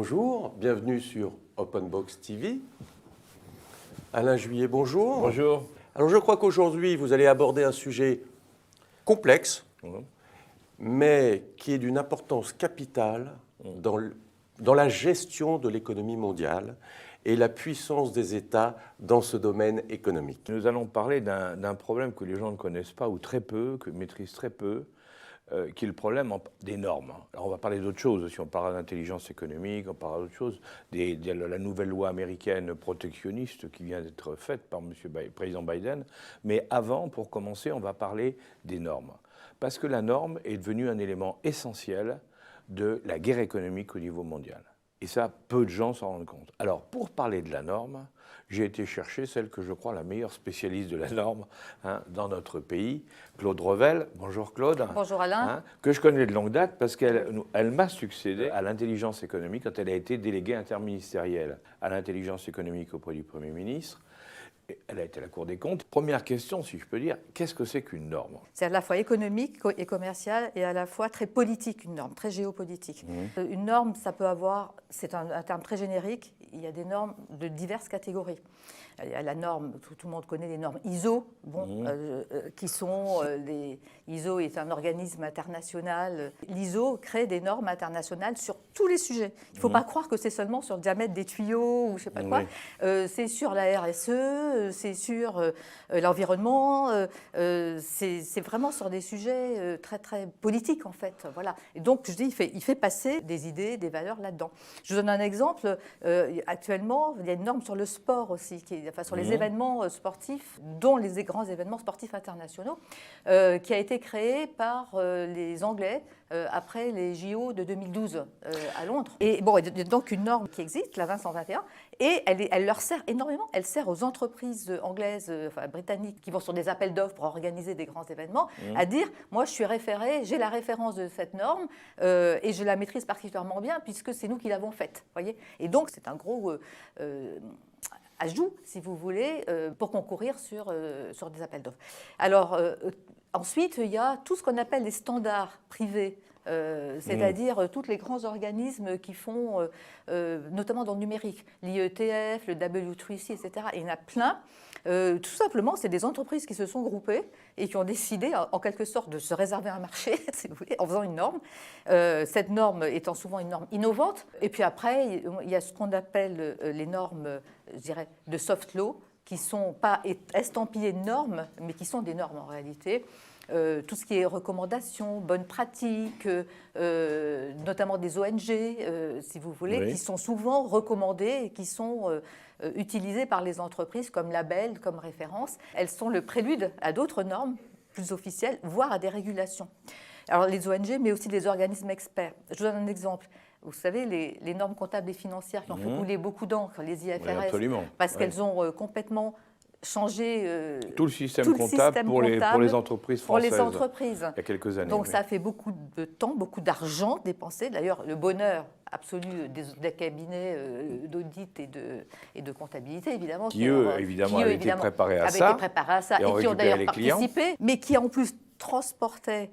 bonjour, bienvenue sur Openbox TV. Alain Juillet, bonjour. Bonjour. Alors je crois qu'aujourd'hui vous allez aborder un sujet complexe, mais qui est d'une importance capitale dans la gestion de l'économie mondiale et la puissance des États dans ce domaine économique. Nous allons parler d'un problème que les gens ne connaissent pas ou très peu, que maîtrisent très peu, qui est le problème des normes. Alors on va parler d'autres choses aussi, on parlera d'intelligence économique, on parlera d'autres choses, de la nouvelle loi américaine protectionniste qui vient d'être faite par le président Biden. Mais avant, pour commencer, on va parler des normes. Parce que la norme est devenue un élément essentiel de la guerre économique au niveau mondial. Et ça, peu de gens s'en rendent compte. Alors, pour parler de la norme, j'ai été chercher celle que je crois la meilleure spécialiste de la norme dans notre pays, Claude Revel. Bonjour Claude. Bonjour Alain. Que je connais de longue date parce qu'elle m'a succédé à l'intelligence économique quand elle a été déléguée interministérielle à l'intelligence économique auprès du Premier ministre. Elle a été à la Cour des comptes. Première question, si je peux dire, qu'est-ce que c'est qu'une norme? C'est à la fois économique et commercial et à la fois très politique, une norme, très géopolitique. Une norme, ça peut avoir, c'est un terme très générique, il y a des normes de diverses catégories. Il y a la norme, tout le monde connaît les normes ISO, qui sont ISO est un organisme international. L'ISO crée des normes internationales sur tous les sujets. Il ne faut pas croire que c'est seulement sur le diamètre des tuyaux ou je ne sais pas quoi. C'est sur la RSE, c'est sur l'environnement, c'est vraiment sur des sujets très très politiques en fait. Voilà. Et donc je dis, il fait passer des idées, des valeurs là-dedans. Je vous donne un exemple. Actuellement, il y a une norme sur le sport aussi, sur les événements sportifs, dont les grands événements sportifs internationaux, qui a été créée par les Anglais après les JO de 2012 à Londres. Et bon, il y a donc une norme qui existe, la 2021, et elle leur sert énormément. Elle sert aux entreprises anglaises, britanniques, qui vont sur des appels d'offres pour organiser des grands événements, à dire, moi je suis référé, j'ai la référence de cette norme, et je la maîtrise particulièrement bien, puisque c'est nous qui l'avons faite. Voyez. Et donc c'est un gros ajout, si vous voulez, pour concourir sur des appels d'offres. Alors, ensuite, il y a tout ce qu'on appelle les standards privés, c'est-à-dire tous les grands organismes qui font, notamment dans le numérique, l'IETF, le W3C, etc. Et il y en a plein. Tout simplement, c'est des entreprises qui se sont groupées et qui ont décidé, en quelque sorte, de se réserver un marché, si vous voulez, en faisant une norme. Cette norme étant souvent une norme innovante. Et puis après, il y a ce qu'on appelle les normes, je dirais, de soft law, qui ne sont pas estampillées de normes, mais qui sont des normes en réalité. Tout ce qui est recommandations, bonnes pratiques, notamment des ONG, si vous voulez, qui sont souvent recommandées et qui sont utilisées par les entreprises comme label, comme référence. Elles sont le prélude à d'autres normes plus officielles, voire à des régulations. Alors les ONG, mais aussi les organismes experts. Je vous donne un exemple. Vous savez, les normes comptables et financières qui ont fait couler beaucoup d'encre, les IFRS, parce qu'elles ont complètement changer tout le système comptable pour les entreprises françaises. Pour les entreprises. Il y a quelques années. Donc ça a fait beaucoup de temps, beaucoup d'argent dépensé. D'ailleurs, le bonheur absolu des cabinets d'audit et de comptabilité, évidemment. Qui, eux, évidemment, avaient été préparés à ça. Et qui ont d'ailleurs participé, mais qui, en plus, transportaient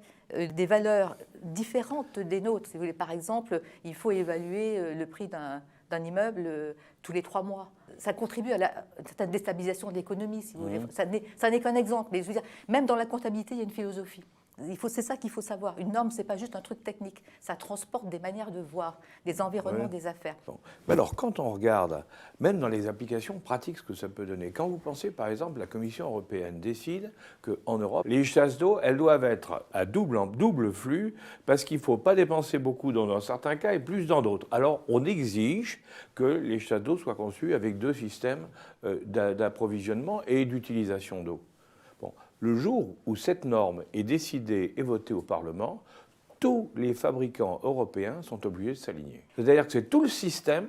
des valeurs différentes des nôtres. Si vous voulez, par exemple, il faut évaluer le prix d'un immeuble tous les 3 mois. Ça contribue à une certaine déstabilisation de l'économie, si vous voulez. Ça n'est qu'un exemple, mais je veux dire, même dans la comptabilité, il y a une philosophie. C'est ça qu'il faut savoir. Une norme, ce n'est pas juste un truc technique. Ça transporte des manières de voir, des environnements, des affaires. Bon. Mais alors, quand on regarde, même dans les applications pratiques, ce que ça peut donner, quand vous pensez, par exemple, la Commission européenne décide qu'en Europe, les chasses d'eau, elles doivent être en double flux parce qu'il ne faut pas dépenser beaucoup dans certains cas et plus dans d'autres. Alors, on exige que les chasses d'eau soient conçues avec 2 systèmes d'approvisionnement et d'utilisation d'eau. Bon. Le jour où cette norme est décidée et votée au Parlement, tous les fabricants européens sont obligés de s'aligner. C'est-à-dire que c'est tout le système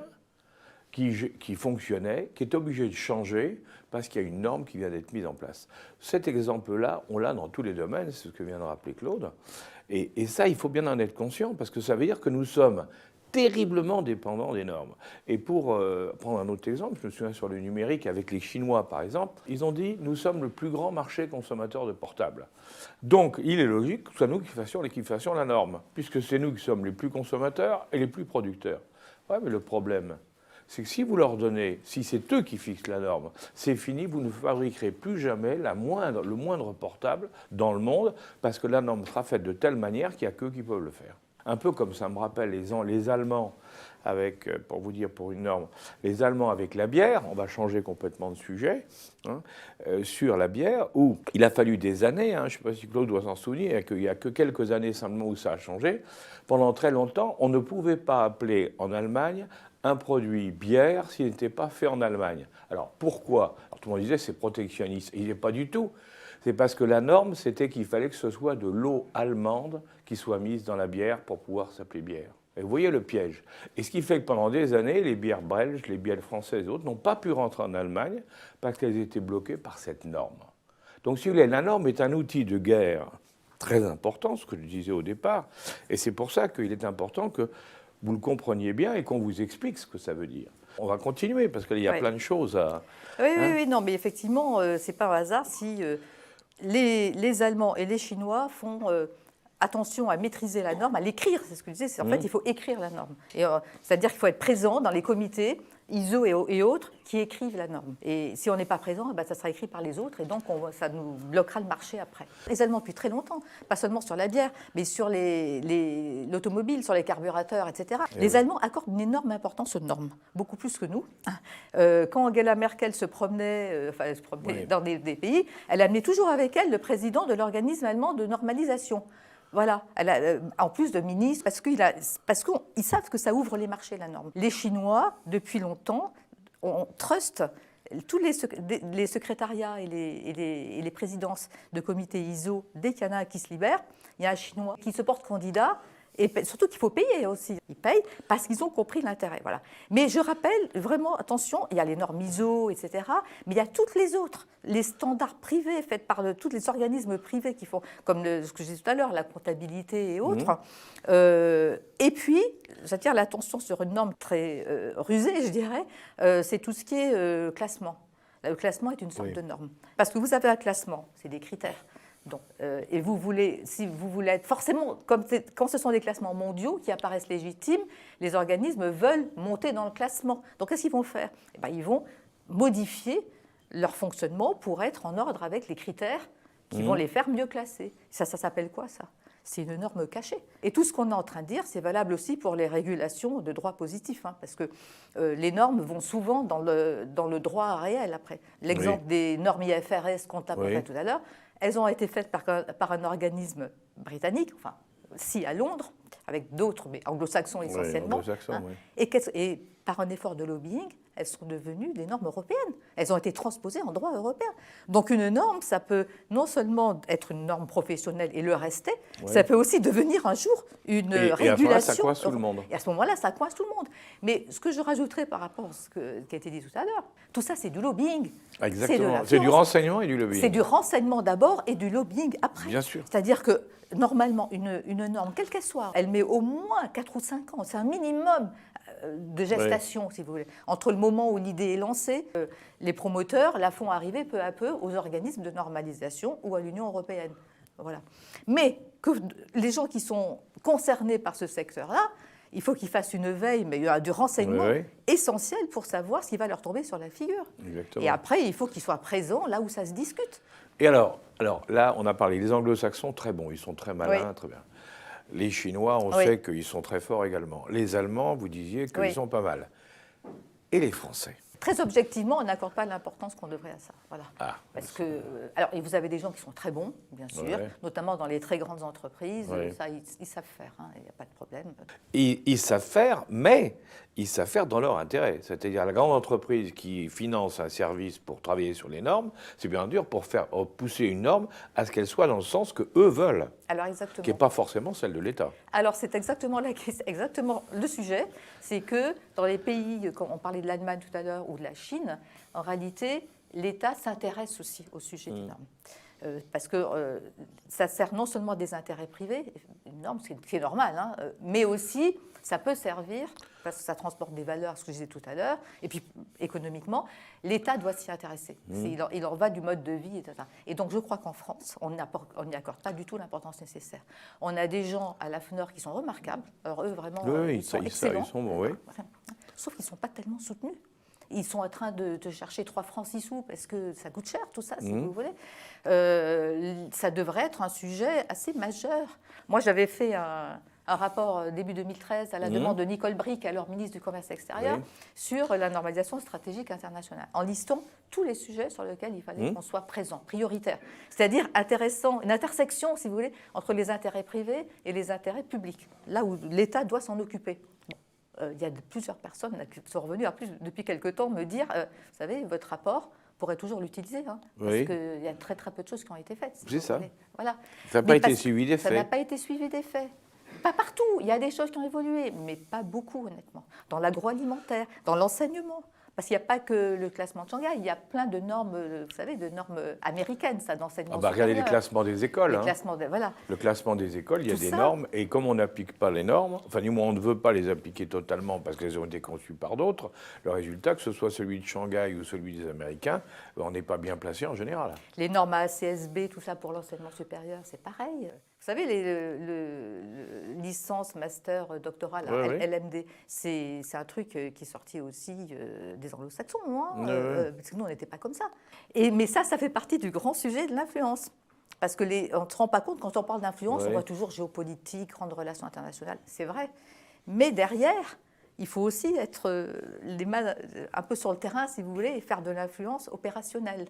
qui fonctionnait, qui est obligé de changer parce qu'il y a une norme qui vient d'être mise en place. Cet exemple-là, on l'a dans tous les domaines, c'est ce que vient de rappeler Claude. Et ça, il faut bien en être conscient parce que ça veut dire que nous sommes terriblement dépendants des normes. Et pour prendre un autre exemple, je me souviens sur le numérique avec les Chinois par exemple, ils ont dit « nous sommes le plus grand marché consommateur de portables ». Donc il est logique que ce soit nous qui fassions la norme, puisque c'est nous qui sommes les plus consommateurs et les plus producteurs. Ouais, mais le problème, c'est que si vous leur donnez, si c'est eux qui fixent la norme, c'est fini, vous ne fabriquerez plus jamais le moindre portable dans le monde, parce que la norme sera faite de telle manière qu'il n'y a qu'eux qui peuvent le faire. Un peu comme ça me rappelle les Allemands avec, pour vous dire pour une norme, les Allemands avec la bière, on va changer complètement de sujet, sur la bière, où il a fallu des années, je ne sais pas si Claude doit s'en souvenir, qu'il n'y a que quelques années simplement où ça a changé. Pendant très longtemps, on ne pouvait pas appeler en Allemagne un produit bière s'il n'était pas fait en Allemagne. Alors pourquoi? Alors, tout le monde disait c'est protectionniste. Il n'est pas du tout. C'est parce que la norme, c'était qu'il fallait que ce soit de l'eau allemande qui soit mise dans la bière pour pouvoir s'appeler bière. Et vous voyez le piège. Et ce qui fait que pendant des années, les bières belges, les bières françaises et autres n'ont pas pu rentrer en Allemagne parce qu'elles étaient bloquées par cette norme. Donc si vous voulez, la norme est un outil de guerre très important, ce que je disais au départ. Et c'est pour ça qu'il est important que vous le compreniez bien et qu'on vous explique ce que ça veut dire. On va continuer parce qu'il y a plein de choses à... Oui, non, mais effectivement, c'est pas un hasard si les Allemands et les Chinois font attention à maîtriser la norme, à l'écrire, c'est ce que je disais, en fait, il faut écrire la norme. C'est-à-dire qu'il faut être présent dans les comités ISO et autres qui écrivent la norme. Et si on n'est pas présent, ça sera écrit par les autres et donc ça nous bloquera le marché après. Les Allemands, depuis très longtemps, pas seulement sur la bière, mais sur l'automobile, sur les carburateurs, etc. Les Allemands accordent une énorme importance aux normes, beaucoup plus que nous. Quand Angela Merkel se promenait, dans des pays, elle amenait toujours avec elle le président de l'organisme allemand de normalisation. Voilà, en plus de ministres, parce qu'ils savent que ça ouvre les marchés, la norme. Les Chinois, depuis longtemps, on trust tous les secrétariats et les présidences de comités ISO. Dès qu'il y en a un qui se libère, il y a un Chinois qui se porte candidat. Et surtout qu'il faut payer aussi. Ils payent parce qu'ils ont compris l'intérêt. Voilà. Mais je rappelle, vraiment, attention, il y a les normes ISO, etc. Mais il y a toutes les autres, les standards privés faits par tous les organismes privés qui font, comme ce que je disais tout à l'heure, la comptabilité et autres. Et puis, j'attire l'attention sur une norme très rusée, je dirais, c'est tout ce qui est classement. Le classement est une sorte de norme. Parce que vous avez un classement, c'est des critères. Donc, et si vous voulez être forcément, quand ce sont des classements mondiaux qui apparaissent légitimes, les organismes veulent monter dans le classement. Donc, qu'est-ce qu'ils vont faire? Ils vont modifier leur fonctionnement pour être en ordre avec les critères qui vont les faire mieux classer. Ça s'appelle quoi, ça? C'est une norme cachée. Et tout ce qu'on est en train de dire, c'est valable aussi pour les régulations de droit positif, parce que les normes vont souvent dans le droit réel après. L'exemple des normes IFRS qu'on tapait tout à l'heure, elles ont été faites par un organisme britannique, à Londres, avec d'autres, mais anglo-saxons essentiellement. Et par un effort de lobbying, elles sont devenues des normes européennes. Elles ont été transposées en droit européen. Donc une norme, ça peut non seulement être une norme professionnelle et le rester, ça peut aussi devenir un jour une régulation. Et à ce moment-là, ça coince tout le monde. Et à ce moment-là, ça coince tout le monde. Mais ce que je rajouterais par rapport à ce qui a été dit tout à l'heure, tout ça, c'est du lobbying. Exactement. C'est du renseignement et du lobbying. C'est du renseignement d'abord et du lobbying après. Bien sûr. C'est-à-dire que normalement, une norme, quelle qu'elle soit, elle met au moins 4 ou 5 ans. C'est un minimum de gestation, si vous voulez. Entre le moment où l'idée est lancée, les promoteurs la font arriver peu à peu aux organismes de normalisation ou à l'Union européenne. Voilà. Mais que les gens qui sont concernés par ce secteur-là, il faut qu'ils fassent une veille, mais il y a du renseignement essentiel pour savoir ce qui va leur tomber sur la figure. Exactement. Et après, il faut qu'ils soient présents là où ça se discute. Et alors là, on a parlé des anglo-saxons, très bons, ils sont très malins, très bien. Les Chinois, on sait qu'ils sont très forts également. Les Allemands, vous disiez qu'ils sont pas mal. Et les Français? Très objectivement, on n'accorde pas l'importance qu'on devrait à ça. Voilà. Parce que, alors, et vous avez des gens qui sont très bons, bien sûr, notamment dans les très grandes entreprises. Ça, ils savent faire, il n'y a pas de problème. Ils savent faire, mais ils savent faire dans leur intérêt. C'est-à-dire la grande entreprise qui finance un service pour travailler sur les normes, c'est bien dur pour faire pousser une norme à ce qu'elle soit dans le sens que eux veulent. Alors exactement. Qui n'est pas forcément celle de l'État. Alors c'est exactement le sujet, c'est que dans les pays, comme on parlait de l'Allemagne tout à l'heure ou de la Chine, en réalité, l'État s'intéresse aussi au sujet des normes. Parce que ça sert non seulement des intérêts privés, une norme, c'est normal, mais aussi Ça peut servir, parce que ça transporte des valeurs, ce que je disais tout à l'heure, et puis économiquement, l'État doit s'y intéresser. Il en va du mode de vie, etc. Et donc je crois qu'en France, on n'y accorde pas du tout l'importance nécessaire. On a des gens à l'AFNOR qui sont remarquables, alors eux vraiment, ils sont excellents, ils sont bons, oui. Sauf qu'ils ne sont pas tellement soutenus. Ils sont en train de chercher 3 francs 6 sous parce que ça coûte cher tout ça, si vous voulez. Ça devrait être un sujet assez majeur. Moi, j'avais fait un rapport début 2013 à la demande de Nicole Bricq, alors ministre du Commerce extérieur, sur la normalisation stratégique internationale, en listant tous les sujets sur lesquels il fallait qu'on soit présent, prioritaire. C'est-à-dire intéressant, une intersection, si vous voulez, entre les intérêts privés et les intérêts publics, là où l'État doit s'en occuper. Il y a plusieurs personnes qui sont revenues depuis quelque temps me dire, vous savez, votre rapport pourrait toujours l'utiliser, hein, parce qu'il y a très très peu de choses qui ont été faites. C'est ça. Voilà. Ça n'a pas été suivi des faits. Ça n'a pas été suivi des faits. Pas partout, il y a des choses qui ont évolué, mais pas beaucoup honnêtement. Dans l'agroalimentaire, dans l'enseignement. Parce qu'il n'y a pas que le classement de Shanghai, il y a plein de normes, vous savez, de normes américaines, ça, d'enseignement supérieur. Regardez les classements des écoles. Voilà. Le classement des écoles, il y a Tout des ça. normes, et comme on n'applique pas les normes, enfin du moins on ne veut pas les appliquer totalement parce qu'elles ont été conçues par d'autres, le résultat, que ce soit celui de Shanghai ou celui des Américains, on n'est pas bien placé en général. Les normes ACSB, tout ça pour l'enseignement supérieur, c'est pareil. Vous savez, le licence, master, doctorat, LMD, c'est un truc qui est sorti aussi des anglo-saxons, parce que nous, on n'était pas comme ça. Mais ça fait partie du grand sujet de l'influence. Parce qu'on ne se rend pas compte, quand on parle d'influence, on voit toujours géopolitique, grandes relations internationales, c'est vrai. Mais derrière, il faut aussi être un peu sur le terrain, si vous voulez, et faire de l'influence opérationnelle.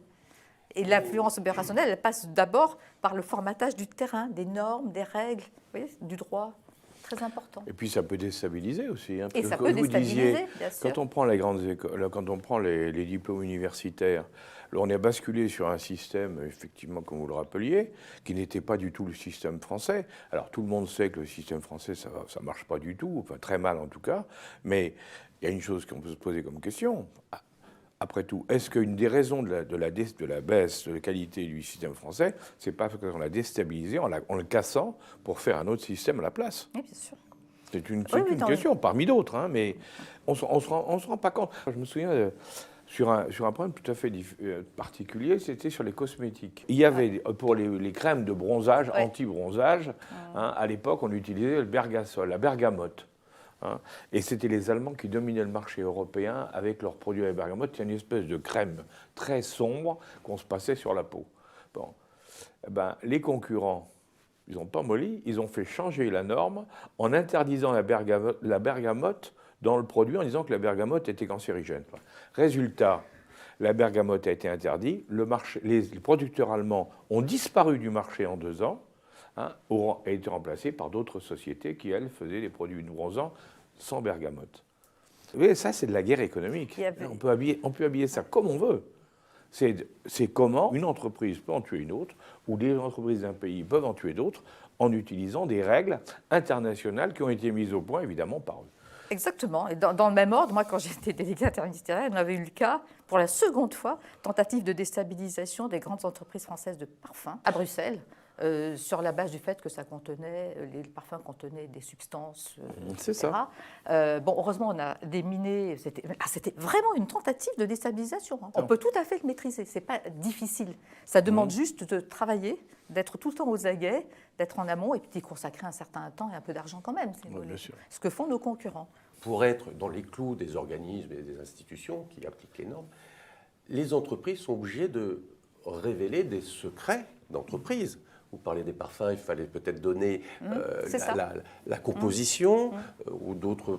Et l'influence opérationnelle, elle passe d'abord par le formatage du terrain, des normes, des règles, vous voyez, du droit. Très important. Et puis ça peut déstabiliser aussi. Hein, et ça peut déstabiliser, bien sûr. Quand on prend les grandes écoles, quand on prend les diplômes universitaires, on a basculé sur un système, effectivement, comme vous le rappeliez, qui n'était pas du tout le système français. Alors tout le monde sait que le système français, ça ne marche pas du tout, enfin très mal en tout cas, mais il y a une chose qu'on peut se poser comme question. Après tout, est-ce qu'une des raisons de la baisse de la qualité du système français, c'est pas parce qu'on l'a déstabilisé en le cassant pour faire un autre système à la place? Oui, bien sûr. C'est une question parmi d'autres, hein, mais on se rend pas compte. Je me souviens sur un point tout à fait particulier, c'était sur les cosmétiques. Il y avait pour les crèmes de bronzage, anti-bronzage, hein, à l'époque, on utilisait le bergasol, la bergamote. Hein, et c'était les Allemands qui dominaient le marché européen avec leurs produits à la bergamote. C'est une espèce de crème très sombre qu'on se passait sur la peau. Bon. Les concurrents, ils n'ont pas molli, ils ont fait changer la norme en interdisant la bergamote dans le produit, en disant que la bergamote était cancérigène. Résultat, la bergamote a été interdite, les producteurs allemands ont disparu du marché en 2 ans, hein, ont été remplacés par d'autres sociétés qui, elles, faisaient des produits bronzants sans bergamote. Vous voyez, ça, c'est de la guerre économique. On peut habiller ça comme on veut. C'est comment une entreprise peut en tuer une autre, ou des entreprises d'un pays peuvent en tuer d'autres, en utilisant des règles internationales qui ont été mises au point, évidemment, par eux. Exactement. Et dans le même ordre, moi, quand j'étais déléguée interministérielle, on avait eu le cas, pour la seconde fois, tentative de déstabilisation des grandes entreprises françaises de parfums à Bruxelles, sur la base du fait que les parfums contenaient des substances, C'est etc. ça. Heureusement, on a déminé. C'était vraiment une tentative de déstabilisation. Hein. On peut tout à fait le maîtriser. C'est pas difficile. Ça demande juste de travailler, d'être tout le temps aux aguets, d'être en amont et puis d'y consacrer un certain temps et un peu d'argent quand même. Bien sûr. Ce que font nos concurrents. Pour être dans les clous des organismes et des institutions qui appliquent les normes, les entreprises sont obligées de révéler des secrets d'entreprise. Vous parlez des parfums, il fallait peut-être donner la composition ou d'autres.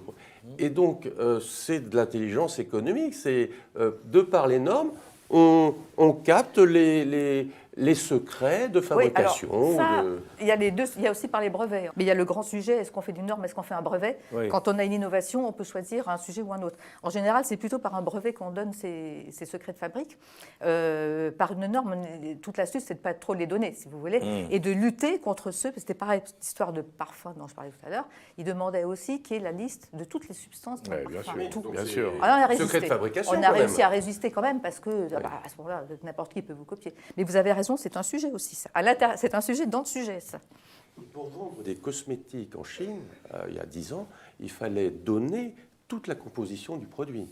Et donc, c'est de l'intelligence économique. C'est de par les normes, on capte les secrets de fabrication. Oui, alors, il y a les deux. Il y a aussi par les brevets. Mais il y a le grand sujet, est-ce qu'on fait d'une norme, est-ce qu'on fait un brevet? Quand on a une innovation, on peut choisir un sujet ou un autre. En général, c'est plutôt par un brevet qu'on donne ces secrets de fabrique. Par une norme, toute l'astuce, c'est de ne pas trop les donner, si vous voulez, et de lutter contre ceux, parce que c'était pareil, cette histoire de parfum dont je parlais tout à l'heure, il demandait aussi qu'il y ait la liste de toutes les substances dans le parfum. Bien sûr. Alors, on a résisté. Secret de fabrication, on a réussi à résister quand même, parce que à ce moment-là, n'importe qui peut vous copier. Mais vous avez raison, c'est un sujet aussi, ça. C'est un sujet dans le sujet, ça. Pour vendre des cosmétiques en Chine, il y a 10 ans, il fallait donner toute la composition du produit.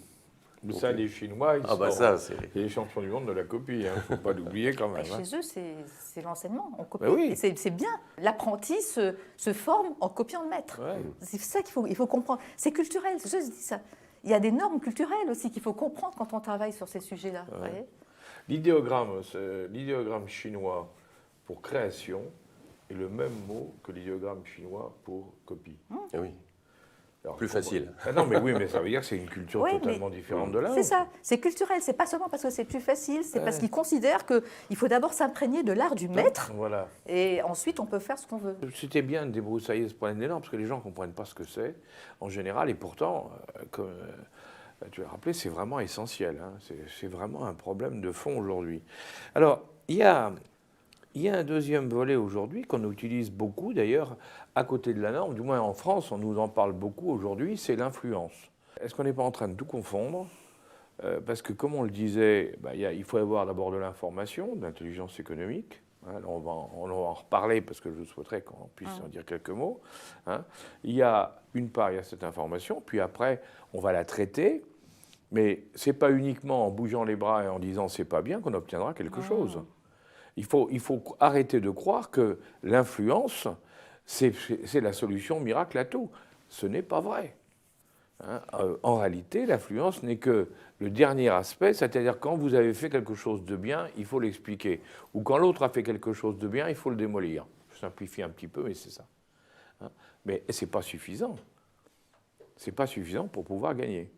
Mais ça, les Chinois, ils sont ça, c'est les champions du monde de la copie. Il ne faut pas l'oublier quand même. Chez eux, c'est l'enseignement. On copie. Ben oui. Et c'est bien. L'apprenti se forme en copiant le maître. Ouais. C'est ça il faut comprendre. C'est culturel. Je dis ça. Il y a des normes culturelles aussi qu'il faut comprendre quand on travaille sur ces sujets-là. Vous voyez ? L'idéogramme chinois pour création est le même mot que l'idéogramme chinois pour copie. Eh oui. Alors, Plus facile. Ah non, mais oui, mais ça veut dire que c'est une culture Oui, totalement différente de la C'est nôtre. ça, c'est culturel, c'est pas seulement parce que c'est plus facile, c'est parce qu'ils considèrent qu'il faut d'abord s'imprégner de l'art du maître, Voilà. et ensuite on peut faire ce qu'on veut. C'était bien de débroussailler ce problème des normes, parce que les gens ne comprennent pas ce que c'est, en général, et pourtant, comme tu l'as rappelé, c'est vraiment essentiel. Hein. C'est vraiment un problème de fond aujourd'hui. Alors, il y a un deuxième volet aujourd'hui qu'on utilise beaucoup, d'ailleurs, à côté de la norme, du moins en France, on nous en parle beaucoup aujourd'hui, c'est l'influence. Est-ce qu'on n'est pas en train de tout confondre ? Parce que, comme on le disait, il faut avoir d'abord de l'information, de l'intelligence économique. Hein, on va en reparler parce que je souhaiterais qu'on puisse en dire quelques mots. Hein. Il y a cette information, puis après, on va la traiter. Mais ce n'est pas uniquement en bougeant les bras et en disant c'est pas bien qu'on obtiendra quelque chose. Il faut arrêter de croire que l'influence, c'est la solution miracle à tout. Ce n'est pas vrai. Hein. En réalité, l'influence n'est que le dernier aspect, c'est-à-dire quand vous avez fait quelque chose de bien, il faut l'expliquer. Ou quand l'autre a fait quelque chose de bien, il faut le démolir. Je simplifie un petit peu, mais c'est ça. Hein. Mais ce n'est pas suffisant. Ce n'est pas suffisant pour pouvoir gagner.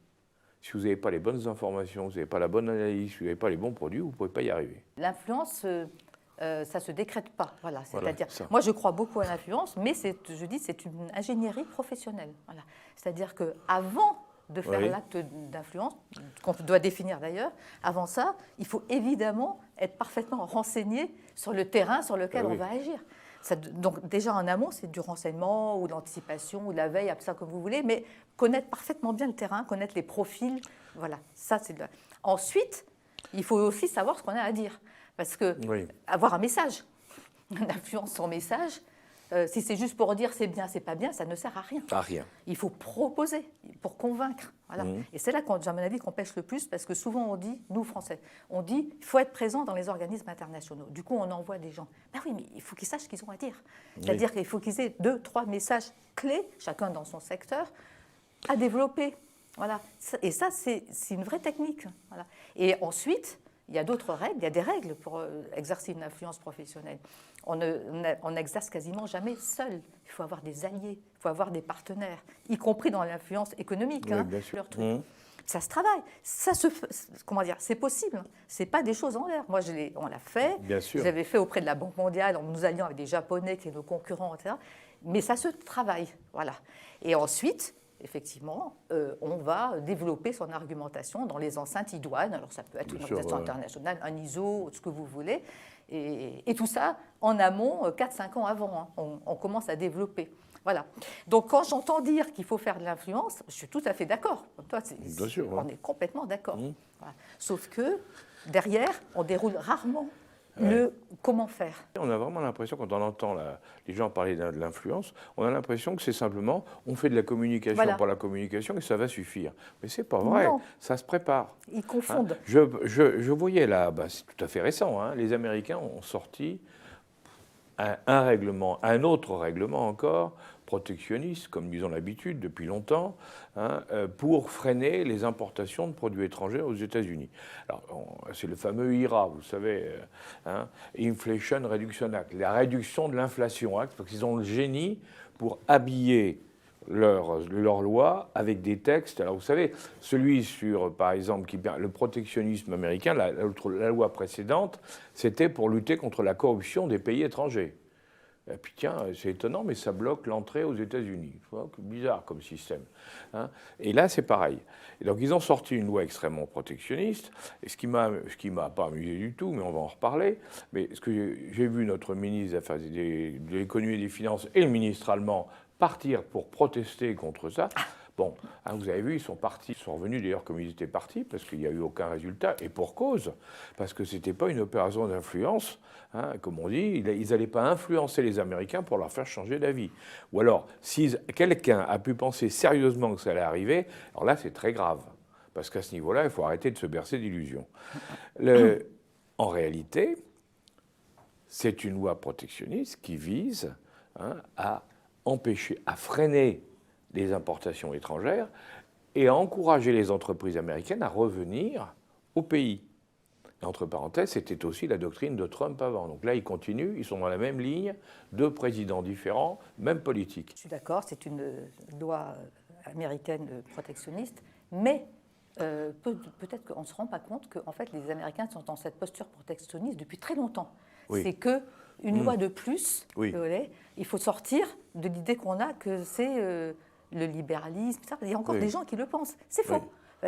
Si vous n'avez pas les bonnes informations, vous n'avez pas la bonne analyse, si vous n'avez pas les bons produits, vous ne pouvez pas y arriver. L'influence, ça ne se décrète pas. Voilà, c'est-à-dire, ça. moi je crois beaucoup à l'influence, mais c'est une ingénierie professionnelle. Voilà. C'est-à-dire qu'avant de faire l'acte d'influence, qu'on doit définir d'ailleurs, avant ça, il faut évidemment être parfaitement renseigné sur le terrain sur lequel on va agir. Donc déjà en amont, c'est du renseignement ou de l'anticipation ou de la veille, appelez ça comme vous voulez, mais connaître parfaitement bien le terrain, connaître les profils, voilà, ça c'est... Ensuite, il faut aussi savoir ce qu'on a à dire, parce que avoir un message, l'influence sur message, si c'est juste pour dire c'est bien, c'est pas bien, ça ne sert à rien. À rien. Il faut proposer pour convaincre. Voilà. Et c'est là, à mon avis, qu'on pêche le plus, parce que souvent on dit, nous Français, on dit il faut être présent dans les organismes internationaux. Du coup, on envoie des gens. Ben oui, mais il faut qu'ils sachent ce qu'ils ont à dire. C'est-à-dire qu'il faut qu'ils aient 2, 3 messages clés, chacun dans son secteur, à développer. Voilà. Et ça, c'est une vraie technique. Voilà. Et ensuite, il y a d'autres règles, il y a des règles pour exercer une influence professionnelle. On n'exerce quasiment jamais seul. Il faut avoir des alliés, il faut avoir des partenaires, y compris dans l'influence économique. Oui, bien sûr. Ça se travaille. C'est possible. Ce n'est pas des choses en l'air. Moi, on l'a fait. Bien sûr. Je l'avais fait auprès de la Banque mondiale, en nous alliant avec des Japonais qui étaient nos concurrents, etc. Mais ça se travaille. Voilà. Et ensuite, effectivement, on va développer son argumentation dans les enceintes idoines. Alors, ça peut être une organisation internationale, un ISO, ce que vous voulez. Et tout ça, en amont, 4-5 ans avant, hein, on commence à développer. Voilà. Donc, quand j'entends dire qu'il faut faire de l'influence, je suis tout à fait d'accord. Toi, bien sûr, on est complètement d'accord. Voilà. Sauf que, derrière, on déroule rarement le comment faire. On a vraiment l'impression, quand on entend les gens parler de l'influence, on a l'impression que c'est simplement, on fait de la communication pour la communication et ça va suffire. Mais c'est pas vrai, ça se prépare. Ils confondent. Hein. Je voyais là, c'est tout à fait récent, hein, les Américains ont sorti un règlement, un autre règlement encore, protectionniste, comme ils ont l'habitude depuis longtemps, hein, pour freiner les importations de produits étrangers aux États-Unis. Alors, c'est le fameux IRA, vous savez, Inflation Reduction Act, la réduction de l'inflation Act, parce qu'ils ont le génie pour habiller leur loi avec des textes. Alors, vous savez, celui sur, par exemple, le protectionnisme américain, la loi précédente, c'était pour lutter contre la corruption des pays étrangers. Et puis tiens, c'est étonnant, mais ça bloque l'entrée aux États-Unis. Bizarre comme système. Hein. Et là, c'est pareil. Et donc, ils ont sorti une loi extrêmement protectionniste. Et ce qui m'a pas amusé du tout, mais on va en reparler. Mais ce que j'ai vu notre ministre de l'économie et des finances et le ministre allemand partir pour protester contre ça. Bon, hein, vous avez vu, ils sont partis, ils sont revenus d'ailleurs comme ils étaient partis, parce qu'il n'y a eu aucun résultat, et pour cause, parce que ce n'était pas une opération d'influence, hein, comme on dit, ils n'allaient pas influencer les Américains pour leur faire changer d'avis. Ou alors, si quelqu'un a pu penser sérieusement que ça allait arriver, alors là, c'est très grave, parce qu'à ce niveau-là, il faut arrêter de se bercer d'illusions. En réalité, c'est une loi protectionniste qui vise à empêcher, à freiner les importations étrangères et à encourager les entreprises américaines à revenir au pays. Et entre parenthèses, c'était aussi la doctrine de Trump avant. Donc là, ils continuent, ils sont dans la même ligne, deux présidents différents, même politique. Je suis d'accord, c'est une loi américaine protectionniste, mais peut-être qu'on ne se rend pas compte qu'en fait, les Américains sont dans cette posture protectionniste depuis très longtemps. Oui. C'est qu'une loi de plus, oui. Il faut sortir de l'idée qu'on a que c'est le libéralisme. Il y a encore des gens qui le pensent. C'est faux.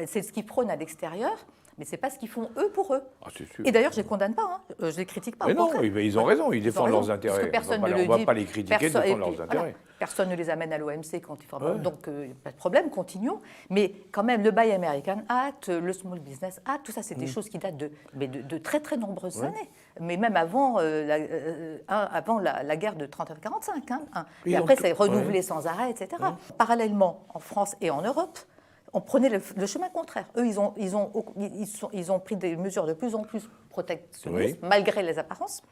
C'est ce qu'ils prônent à l'extérieur, mais ce n'est pas ce qu'ils font eux pour eux. Ah, c'est sûr. Et d'ailleurs, je ne les condamne pas, hein. Je ne les critique pas. Mais non, ils ont raison, ils défendent leurs intérêts. On ne va pas les critiquer, de défendre leurs intérêts. Voilà. Personne ne les amène à l'OMC quand ils font. Donc, pas de problème, continuons. Mais quand même, le Buy American Act, le Small Business Act, tout ça, c'est des choses qui datent de très, très nombreuses années. Mais même avant, la guerre de 39-45. Et après, c'est renouvelé sans arrêt, etc. Parallèlement, en France et en Europe, on prenait le chemin contraire. Eux, ils ont pris des mesures de plus en plus protectionnistes, malgré les apparences.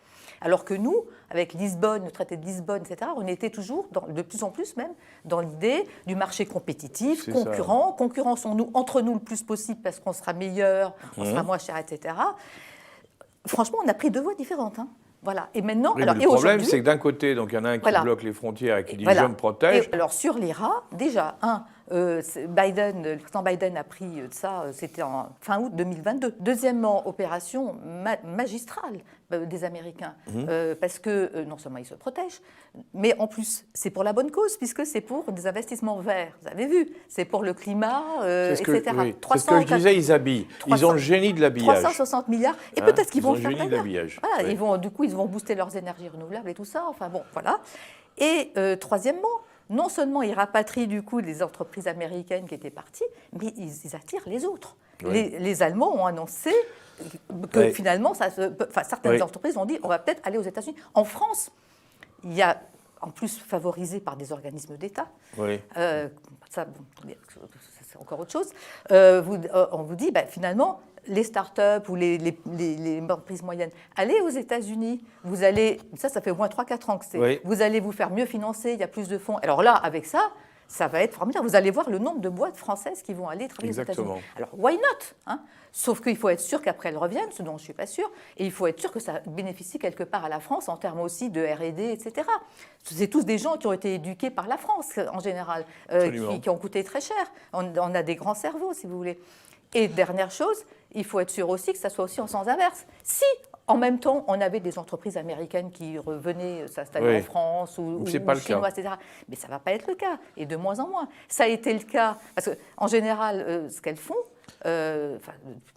Alors que nous, avec Lisbonne, le traité de Lisbonne, etc., on était toujours, de plus en plus même, dans l'idée du marché compétitif, concurrent. Concurrençons-nous entre nous le plus possible parce qu'on sera meilleur, on sera moins cher, etc. Franchement, on a pris deux voies différentes. Voilà. Et maintenant, le problème, c'est que d'un côté, donc il y en a un qui bloque les frontières et qui dit je me protège. Alors sur l'IRA, déjà, le président Biden a pris de ça, c'était en fin août 2022. Deuxièmement, opération magistrale des Américains, parce que non seulement ils se protègent, mais en plus, c'est pour la bonne cause, puisque c'est pour des investissements verts. Vous avez vu, c'est pour le climat, etc. C'est ce que je disais, ils habillent. Ils ont le génie de l'habillage. 360 milliards. Et peut-être qu'ils vont le génie de l'habillage. Voilà, du coup, ils vont booster leurs énergies renouvelables et tout ça. Enfin bon, voilà. Et troisièmement, non seulement ils rapatrient du coup les entreprises américaines qui étaient parties, mais ils attirent les autres. Les Allemands ont annoncé que finalement, certaines entreprises ont dit on va peut-être aller aux États-Unis. En France, il y a, en plus favorisé par des organismes d'État, ça c'est encore autre chose, on vous dit finalement, les start-up ou les entreprises moyennes, allez aux États-Unis, vous allez, ça fait au moins 3-4 ans que c'est, vous allez vous faire mieux financer, il y a plus de fonds. Alors là, avec ça, ça va être formidable. Vous allez voir le nombre de boîtes françaises qui vont aller travailler aux États-Unis. Alors, why not, Sauf qu'il faut être sûr qu'après elles reviennent, ce dont je ne suis pas sûre, et il faut être sûr que ça bénéficie quelque part à la France en termes aussi de R&D, etc. C'est tous des gens qui ont été éduqués par la France, en général, qui ont coûté très cher. On a des grands cerveaux, si vous voulez. Et dernière chose, il faut être sûr aussi que ça soit aussi en sens inverse. Si, en même temps, on avait des entreprises américaines qui revenaient s'installer en France ou chinoises, etc. Mais ça ne va pas être le cas, et de moins en moins. Ça a été le cas, parce qu'en général, ce qu'elles font,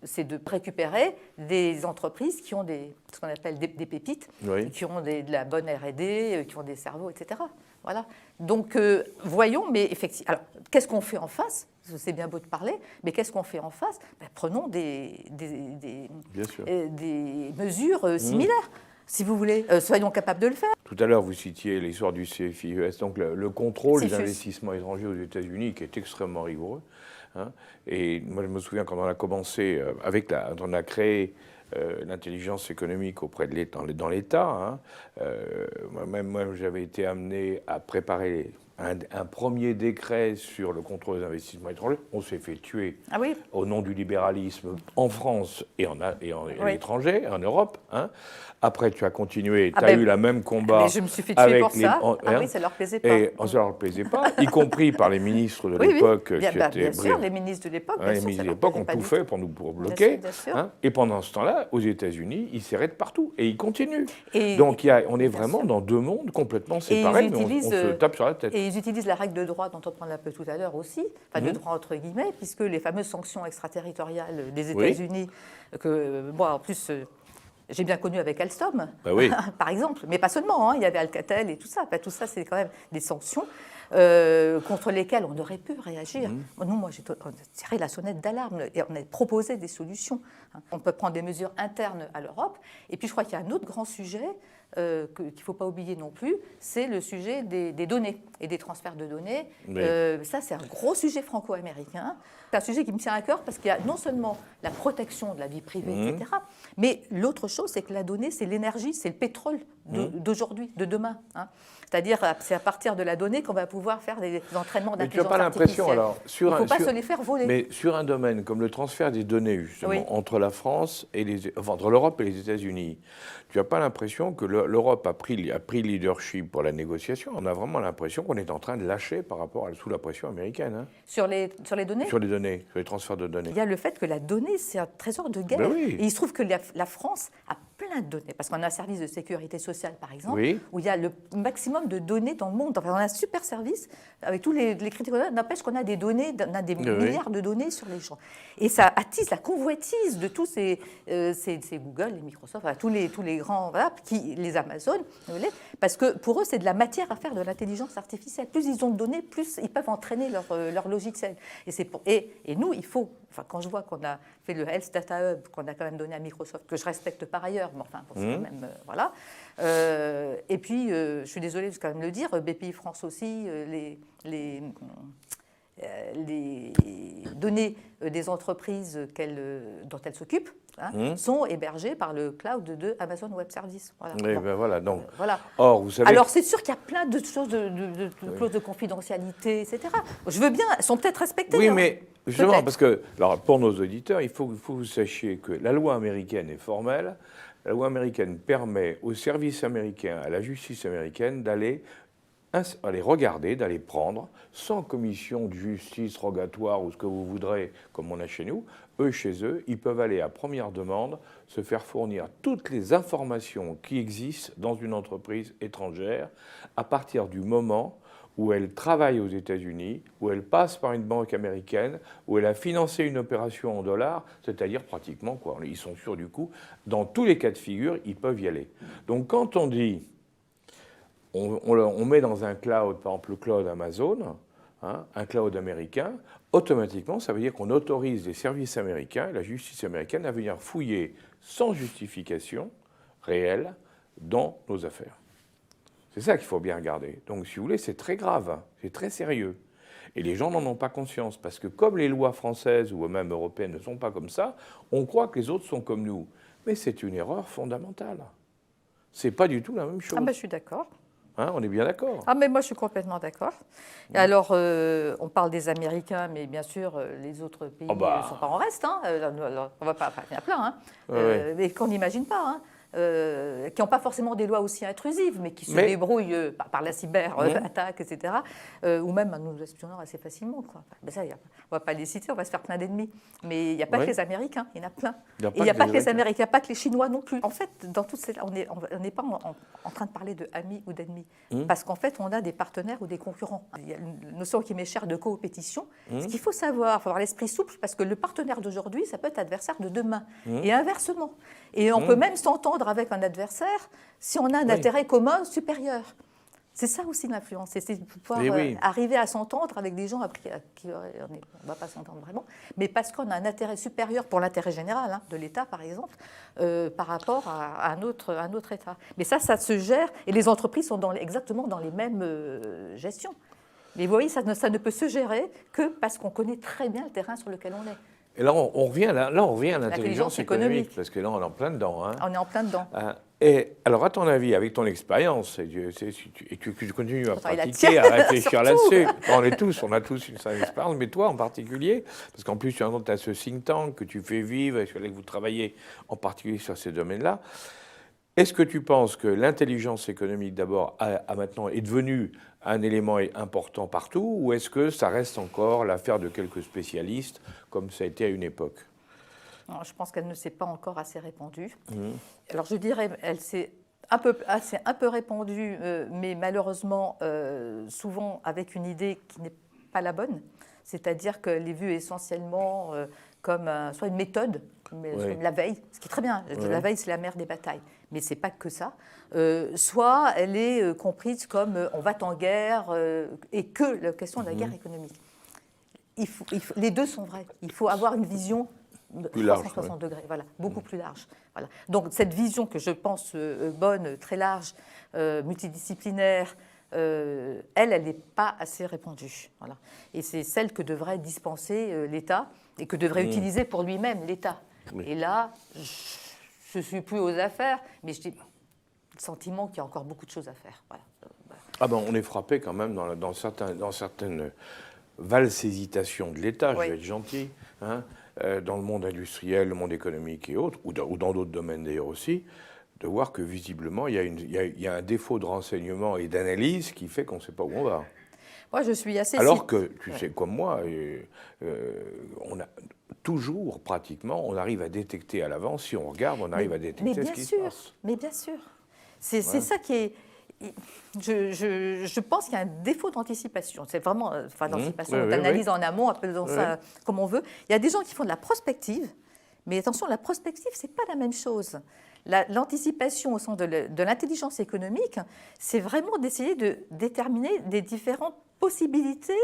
c'est de récupérer des entreprises qui ont ce qu'on appelle des pépites, qui ont de la bonne R&D, qui ont des cerveaux, etc. Voilà. Donc, voyons, mais effectivement, alors, qu'est-ce qu'on fait en face ? C'est bien beau de parler, mais qu'est-ce qu'on fait en face ? Prenons des mesures similaires, si vous voulez. Soyons capables de le faire. Tout à l'heure, vous citiez l'histoire du CFIUS, donc le contrôle des investissements étrangers aux États-Unis, qui est extrêmement rigoureux. Et moi, je me souviens quand on a commencé, on a créé l'intelligence économique auprès de l'État, dans l'État. Moi, j'avais été amené à préparer un premier décret sur le contrôle des investissements étrangers. On s'est fait tuer au nom du libéralisme en France et à l'étranger, en Europe. Après, tu as continué, tu as eu le même combat. Mais je me suis fait tuer pour ça. Ça ne leur plaisait pas. Et ça ne leur plaisait pas, y compris par les ministres de l'époque. Bien sûr, les ministres de l'époque. Les ministres de l'époque ont tout fait pour nous bloquer. Et pendant ce temps-là, aux États-Unis, ils serraient de partout. Et ils continuent. Donc, on est vraiment dans deux mondes complètement séparés, mais on se tape sur la tête. Et ils utilisent la règle de droit dont on parlait un peu tout à l'heure aussi, de droit entre guillemets, puisque les fameuses sanctions extraterritoriales des États-Unis, que moi en plus J'ai bien connu avec Alstom, Bah oui. par exemple, mais pas seulement, hein, il y avait Alcatel et tout ça. Tout ça, c'est quand même des sanctions contre lesquelles on aurait pu réagir. Moi, j'ai tiré la sonnette d'alarme et on a proposé des solutions. On peut prendre des mesures internes à l'Europe. Et puis, je crois qu'il y a un autre grand sujet qu'il ne faut pas oublier non plus, c'est le sujet des données et des transferts de données. Oui. Ça, c'est un gros sujet franco-américain. C'est un sujet qui me tient à cœur parce qu'il y a non seulement la protection de la vie privée, etc., mais l'autre chose, c'est que la donnée, c'est l'énergie, c'est le pétrole d'aujourd'hui, de demain. Hein. C'est-à-dire, c'est à partir de la donnée qu'on va pouvoir faire des entraînements d'intelligence artificielle. Mais tu n'as pas l'impression, alors, il ne faut pas se les faire voler. Mais sur un domaine comme le transfert des données, justement, entre la France et entre l'Europe et les États-Unis, tu n'as pas l'impression que l'Europe a pris le leadership pour la négociation? On a vraiment l'impression qu'on est en train de lâcher par rapport sous la pression américaine. Hein. Sur les données? Sur les données, sur les transferts de données. Il y a le fait que la donnée, c'est un trésor de guerre. Ben oui. Et il se trouve que la France a plein de données, parce qu'on a un service de sécurité sociale, par exemple, où il y a le maximum de données dans le monde. Enfin, on a un super service, avec tous les critères, n'empêche qu'on a des données, on a des milliards de données sur les gens. Et ça attise la convoitise de tous ces Google, les Microsoft, enfin, tous les grands, les Amazon, parce que pour eux, c'est de la matière à faire de l'intelligence artificielle. Plus ils ont de données, plus ils peuvent entraîner leur logiciel. Et nous, il faut, quand je vois qu'on a fait le Health Data Hub, qu'on a quand même donné à Microsoft, que je respecte par ailleurs, mais enfin, c'est quand même, voilà. Et puis, je suis désolée de quand même le dire, BPI France aussi, les données des entreprises dont elles s'occupent sont hébergées par le cloud de Amazon Web Services. Voilà. Oui, ben voilà, donc. Voilà. Or, vous savez. Alors, c'est sûr qu'il y a plein de choses, de clauses de confidentialité, etc. Je veux bien, elles sont peut-être respectées. Oui, mais justement, parce que, alors, pour nos auditeurs, il faut que vous sachiez que la loi américaine est formelle. La loi américaine permet aux services américains, à la justice américaine, d'aller regarder, d'aller prendre, sans commission de justice rogatoire ou ce que vous voudrez, comme on a chez nous, chez eux, ils peuvent aller à première demande se faire fournir toutes les informations qui existent dans une entreprise étrangère à partir du moment où elle travaille aux États-Unis, où elle passe par une banque américaine, où elle a financé une opération en dollars, c'est-à-dire pratiquement, quoi, ils sont sûrs du coup, dans tous les cas de figure, ils peuvent y aller. Donc quand on dit, on met dans un cloud, par exemple le cloud Amazon, un cloud américain, automatiquement, ça veut dire qu'on autorise les services américains, la justice américaine, à venir fouiller sans justification réelle dans nos affaires. C'est ça qu'il faut bien regarder. Donc, si vous voulez, c'est très grave, c'est très sérieux. Et les gens n'en ont pas conscience, parce que comme les lois françaises ou même européennes ne sont pas comme ça, on croit que les autres sont comme nous. Mais c'est une erreur fondamentale. C'est pas du tout la même chose. Ah ben, je suis d'accord. On est bien d'accord. Ah, mais moi, je suis complètement d'accord. Et alors, on parle des Américains, mais bien sûr, les autres pays ne sont pas en reste. Hein. On va pas, il y en a plein, mais qu'on n'imagine pas. Hein. Qui n'ont pas forcément des lois aussi intrusives, mais qui se débrouillent par la cyber-attaque, etc., ou même en nous espionnant assez facilement. Quoi. Ben ça, on ne va pas les citer, on va se faire plein d'ennemis. Mais il n'y a pas que les Américains, il y en a plein. Et il n'y a pas que les Américains, il n'y a pas que les Chinois non plus. En fait, dans toutes ces... on n'est pas en train de parler de amis ou d'ennemis, parce qu'en fait, on a des partenaires ou des concurrents. Il y a une notion qui m'est chère de coopétition. Ce qu'il faut savoir, il faut avoir l'esprit souple, parce que le partenaire d'aujourd'hui, ça peut être adversaire de demain, et inversement. Et on peut même s'entendre avec un adversaire si on a un intérêt commun supérieur. C'est ça aussi l'influence, c'est de pouvoir arriver à s'entendre avec des gens avec qui on ne va pas s'entendre vraiment, mais parce qu'on a un intérêt supérieur pour l'intérêt général de l'État, par exemple, par rapport à un autre État. Mais ça se gère, et les entreprises sont exactement dans les mêmes gestions. Mais vous voyez, ça ne peut se gérer que parce qu'on connaît très bien le terrain sur lequel on est. Et là, on revient à l'intelligence économique, parce que là, on est en plein dedans. On est en plein dedans. Et alors, à ton avis, avec ton expérience, et tu continues à pratiquer, à réfléchir là-dessus, on a tous une certaine expérience, mais toi en particulier, parce qu'en plus, tu as ce think tank que tu fais vivre, et sur lequel vous travaillez en particulier sur ces domaines-là. Est-ce que tu penses que l'intelligence économique, d'abord, maintenant est devenue un élément important partout, ou est-ce que ça reste encore l'affaire de quelques spécialistes, comme ça a été à une époque ? Non, je pense qu'elle ne s'est pas encore assez répandue. Alors je dirais, elle s'est un peu répandue, mais malheureusement, souvent avec une idée qui n'est pas la bonne. C'est-à-dire qu'elle est vue essentiellement comme soit une méthode Oui. la veille, ce qui est très bien. Oui. La veille, c'est la mère des batailles. Mais ce n'est pas que ça. Soit elle est comprise comme on va en guerre et que la question de la guerre économique. Les deux sont vrais. Il faut avoir une vision Plus large, 360 degrés, voilà, beaucoup plus large. Voilà. Donc cette vision que je pense bonne, très large, multidisciplinaire, elle n'est pas assez répandue. Voilà. Et c'est celle que devrait dispenser l'État et que devrait utiliser pour lui-même l'État. Oui. Et là, je ne suis plus aux affaires, mais j'ai le sentiment qu'il y a encore beaucoup de choses à faire. Voilà. Ah ben, on est frappé quand même dans certaines valses hésitations de l'État, je Oui. vais être gentil, hein, dans le monde industriel, le monde économique et autres, ou dans d'autres domaines d'ailleurs aussi, de voir que visiblement, il y a un défaut de renseignement et d'analyse qui fait qu'on ne sait pas où on va. Moi, je suis assez... Alors que, tu sais comme moi, on a toujours, pratiquement, on arrive à détecter à l'avance, si on regarde, on arrive à détecter ce qui se passe. Mais bien sûr. C'est ça qui est... Je pense qu'il y a un défaut d'anticipation. C'est vraiment, d'anticipation, d'analyse en amont, appelons ça comme on veut. Il y a des gens qui font de la prospective, mais attention, la prospective, c'est pas la même chose. L'anticipation au sens de l'intelligence économique, c'est vraiment d'essayer de déterminer des différentes possibilités,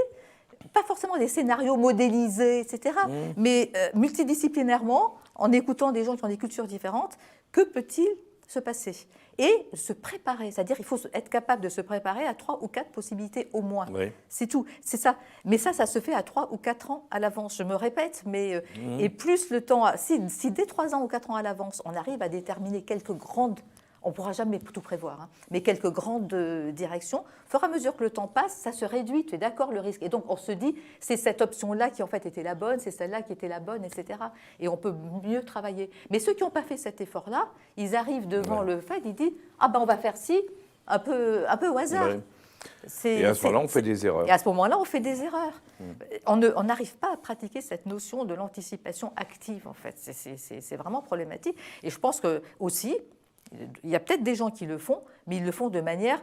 pas forcément des scénarios modélisés, etc., mais multidisciplinairement, en écoutant des gens qui ont des cultures différentes, que peut-il se passer? Et se préparer, c'est-à-dire il faut être capable de se préparer à 3 ou 4 possibilités au moins. Oui. C'est tout, c'est ça. Mais ça se fait à 3 ou 4 ans à l'avance. Je me répète, mais et plus le temps, si dès 3 ans ou 4 ans à l'avance, on arrive à déterminer quelques grandes, on ne pourra jamais tout prévoir, hein, mais quelques grandes directions, au fur et à mesure que le temps passe, ça se réduit, tu es d'accord, le risque. Et donc on se dit, c'est cette option-là qui en fait était la bonne, c'est celle-là qui était la bonne, etc. Et on peut mieux travailler. Mais ceux qui n'ont pas fait cet effort-là, ils arrivent devant le fait, ils disent, ah ben on va faire ci, un peu au hasard. Ouais. Et à ce moment-là, on fait des erreurs. Et à ce moment-là, on fait des erreurs. On n'arrive pas à pratiquer cette notion de l'anticipation active, en fait. C'est vraiment problématique. Et je pense que aussi, il y a peut-être des gens qui le font, mais ils le font de manière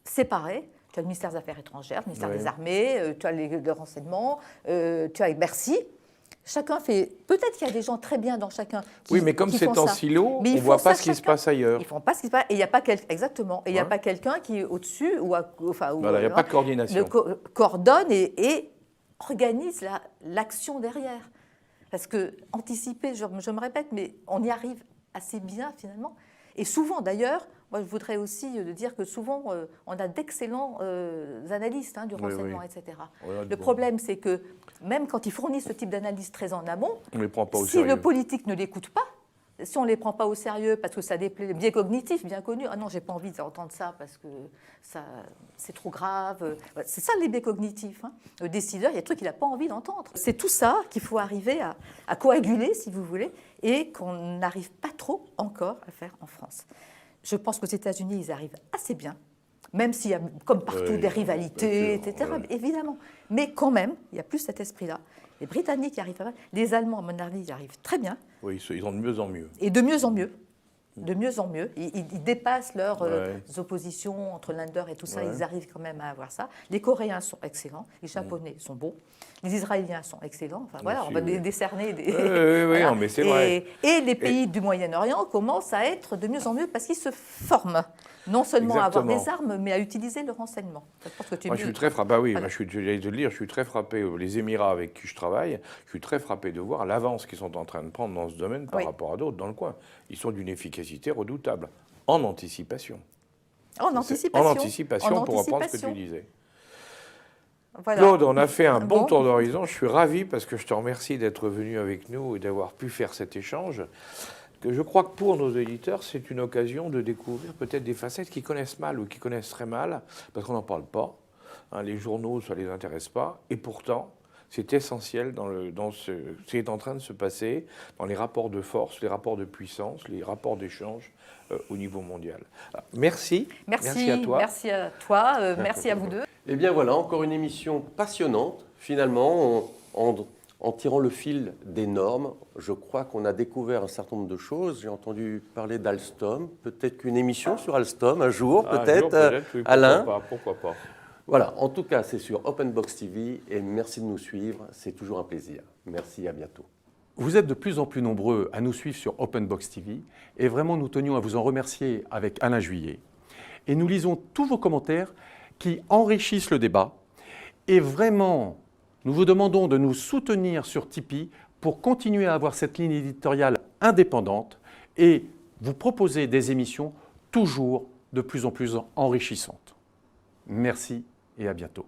séparée. Tu as le ministère des Affaires étrangères, le ministère des Armées, tu as le renseignement, tu as Bercy. Chacun fait... Peut-être qu'il y a des gens très bien dans chacun qui Oui, mais comme c'est en silo, on ne voit pas ce qui se passe ailleurs. Ils ne font pas ce qui se passe. Et il n'y a pas exactement. Et il n'y a pas quelqu'un qui est au-dessus ou Voilà, il n'y a pas de coordination. Coordonne et organise l'action derrière. Parce que anticiper, je me répète, mais on y arrive assez bien finalement. Et souvent d'ailleurs, moi je voudrais aussi dire que souvent on a d'excellents analystes du renseignement, etc. Le problème c'est que même quand ils fournissent ce type d'analyse très en amont, on les prend pas au si sérieux. le politique ne l'écoute pas, si on ne les prend pas au sérieux parce que ça déplaît, le biais cognitif bien connu, ah non, j'ai pas envie d'entendre ça parce que c'est trop grave. C'est ça les biais cognitifs. Hein. Le décideur, il y a des trucs qu'il n'a pas envie d'entendre. C'est tout ça qu'il faut arriver à coaguler, si vous voulez, et qu'on n'arrive pas trop encore à faire en France. Je pense qu'aux États-Unis, ils arrivent assez bien, même s'il y a, comme partout, des rivalités, etc., évidemment. Mais quand même, il y a plus cet esprit-là. Les Britanniques y arrivent pas mal. Les Allemands, à mon avis, y arrivent très bien. Oui, ils ont de mieux en mieux. Et de mieux en mieux. De mieux en mieux. Ils dépassent leurs oppositions entre l'Inder et tout ça. Ils arrivent quand même à avoir ça. Les Coréens sont excellents. Les Japonais sont bons. Les Israéliens sont excellents. Enfin, voilà, on va décerner des... Oui, non, mais c'est vrai. Et les pays du Moyen-Orient commencent à être de mieux en mieux parce qu'ils se forment. Non seulement à avoir des armes, mais à utiliser le renseignement. Moi, je suis très frappé. Bah oui, moi, j'allais te le dire, je suis très frappé. Les Émirats avec qui je travaille, je suis très frappé de voir l'avance qu'ils sont en train de prendre dans ce domaine par rapport à d'autres dans le coin. Ils sont d'une efficacité redoutable en anticipation. En anticipation, pour reprendre ce que tu disais. Voilà. Claude, on a fait un bon tour d'horizon. Je suis ravi parce que je te remercie d'être venu avec nous et d'avoir pu faire cet échange. Je crois que pour nos éditeurs, c'est une occasion de découvrir peut-être des facettes qu'ils connaissent mal ou qu'ils connaissent très mal, parce qu'on n'en parle pas. Hein, les journaux, ça ne les intéresse pas. Et pourtant, c'est essentiel dans ce qui est en train de se passer, dans les rapports de force, les rapports de puissance, les rapports d'échange au niveau mondial. Alors, merci. Merci à toi. Merci à toi. Merci à vous deux. Eh bien voilà, encore une émission passionnante. Finalement, en tirant le fil des normes, je crois qu'on a découvert un certain nombre de choses. J'ai entendu parler d'Alstom. Peut-être qu'une émission sur Alstom un jour, peut-être, oui, Alain. Pourquoi pas. Voilà, en tout cas, c'est sur Open Box TV et merci de nous suivre. C'est toujours un plaisir. Merci, à bientôt. Vous êtes de plus en plus nombreux à nous suivre sur Openbox TV et vraiment nous tenions à vous en remercier avec Alain Juillet. Et nous lisons tous vos commentaires qui enrichissent le débat et vraiment nous vous demandons de nous soutenir sur Tipeee pour continuer à avoir cette ligne éditoriale indépendante et vous proposer des émissions toujours de plus en plus enrichissantes. Merci et à bientôt.